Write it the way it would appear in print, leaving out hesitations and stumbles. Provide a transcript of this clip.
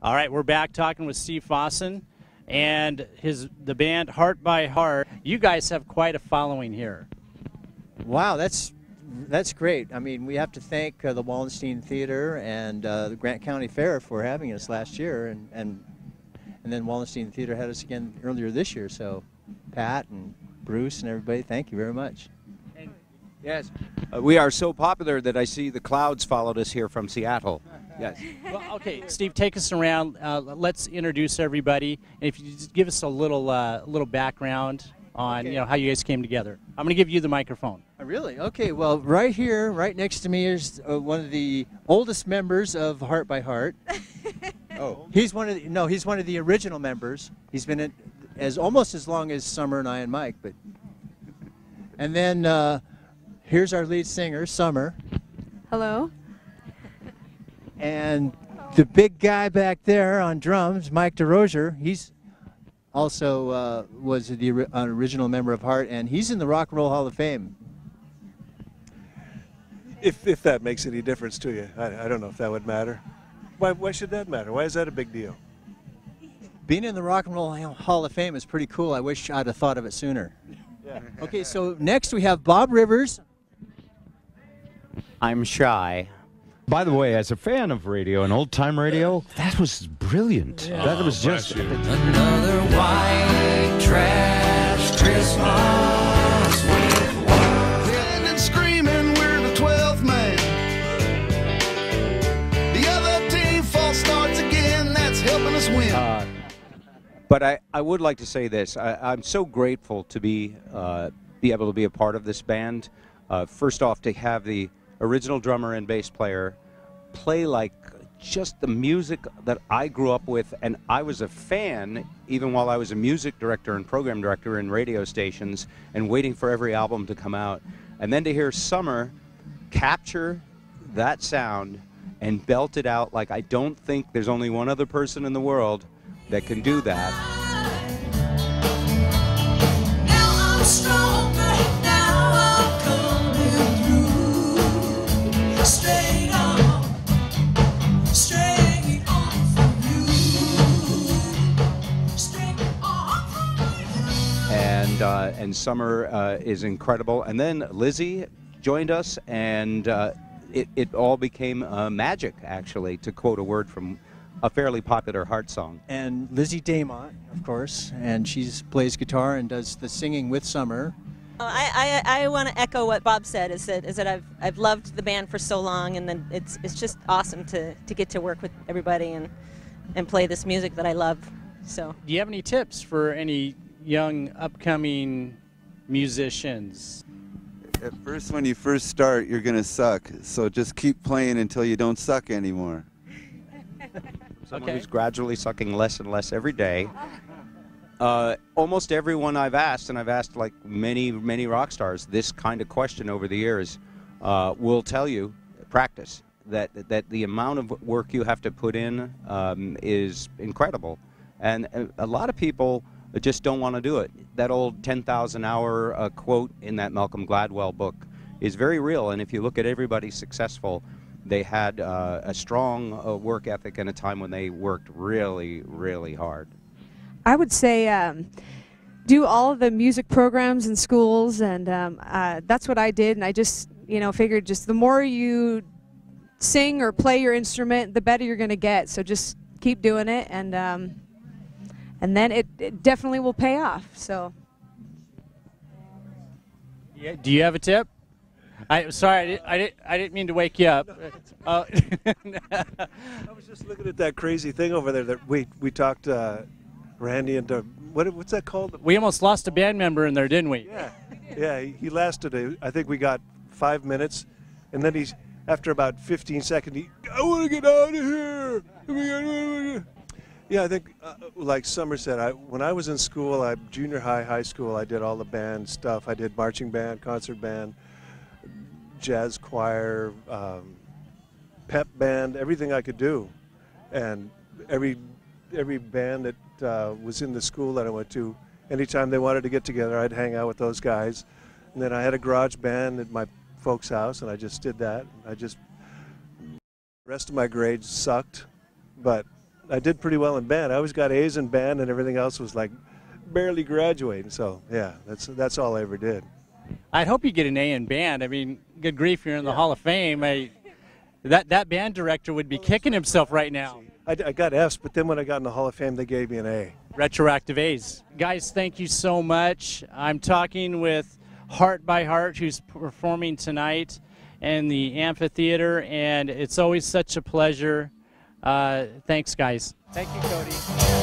All right, we're back talking with Steve Fossen and the band Heart by Heart. You guys have quite a following here. Wow, that's great. I mean, we have to thank the Wallenstein Theater and the Grant County Fair for having us last year, and then Wallenstein Theater had us again earlier this year. So, Pat and Bruce and everybody, thank you very much. Yes, we are so popular that I see the Clouds followed us here from Seattle. Yes. Well, okay, Steve, take us around. Let's introduce everybody. And if you just give us a little background on how you guys came together. I'm going to give you the microphone. Really? Okay. Well, right here, right next to me is one of the oldest members of Heart by Heart. Oh. He's one of the original members. He's been in almost as long as Summer and I and Mike. And then here's our lead singer, Summer. Hello. And the big guy back there on drums, Mike Derosier, he's also was the original member of Heart, and he's in the Rock and Roll Hall of Fame. If that makes any difference to you, I don't know if that would matter. Why should that matter? Why is that a big deal? Being in the Rock and Roll Hall of Fame is pretty cool. I wish I'd have thought of it sooner. Yeah. Okay, so next we have Bob Rivers. I'm shy. By the way, as a fan of radio and old-time radio, that was brilliant. Yeah. That was just another white trash Christmas with whirling and screaming. We're the 12th man. The other team false starts again. That's helping us win. But I would like to say this. I'm so grateful to be able to be a part of this band. First off, to have the original drummer and bass player play like just the music that I grew up with, and I was a fan even while I was a music director and program director in radio stations and waiting for every album to come out. And then to hear Summer capture that sound and belt it out like I don't think there's only one other person in the world that can do that. Now I'm stronger. Now I'm coming through. Straight on from you. Straight on from you. And Summer is incredible. And then Lizzie joined us, and it all became magic, actually, to quote a word from a fairly popular Heart song. And Lizzie Damont, of course, and she plays guitar and does the singing with Summer. I want to echo what Bob said. Is that I've loved the band for so long, and then it's just awesome to get to work with everybody and play this music that I love. So. Do you have any tips for any young upcoming musicians? At first, when you first start, you're gonna suck. So just keep playing until you don't suck anymore. Someone who's gradually sucking less and less every day. Almost everyone I've asked, and I've asked like many rock stars, this kind of question over the years, will tell you, practice, that the amount of work you have to put in is incredible. And a lot of people just don't want to do it. That old 10,000 hour quote in that Malcolm Gladwell book is very real, and if you look at everybody successful, they had a strong work ethic in a time when they worked really, really hard. I would say do all of the music programs in schools, and that's what I did. And I just, figured just the more you sing or play your instrument, the better you're going to get. So just keep doing it, and then it definitely will pay off. So. Yeah. Do you have a tip? Sorry, I didn't mean to wake you up. I was just looking at that crazy thing over there that we talked Randy into what's that called? We almost lost a band member in there, didn't we? Yeah. He lasted. I think we got 5 minutes, and then after about 15 seconds, I want to get out of here. Yeah, I think like Summer said, when I was in school, junior high school, I did all the band stuff. I did marching band, concert band, jazz choir, pep band, everything I could do. And every band that was in the school that I went to, anytime they wanted to get together, I'd hang out with those guys. And then I had a garage band at my folks' house, and I just did that. The rest of my grades sucked, but I did pretty well in band. I always got A's in band, and everything else was like barely graduating. So yeah, that's all I ever did. I'd hope you get an A in band. I mean, good grief, you're in the Hall of Fame. That band director would be kicking himself right now. I got F's, but then when I got in the Hall of Fame, they gave me an A. Retroactive A's. Guys, thank you so much. I'm talking with Heart by Heart, who's performing tonight in the amphitheater, and it's always such a pleasure. Thanks, guys. Thank you, Kody.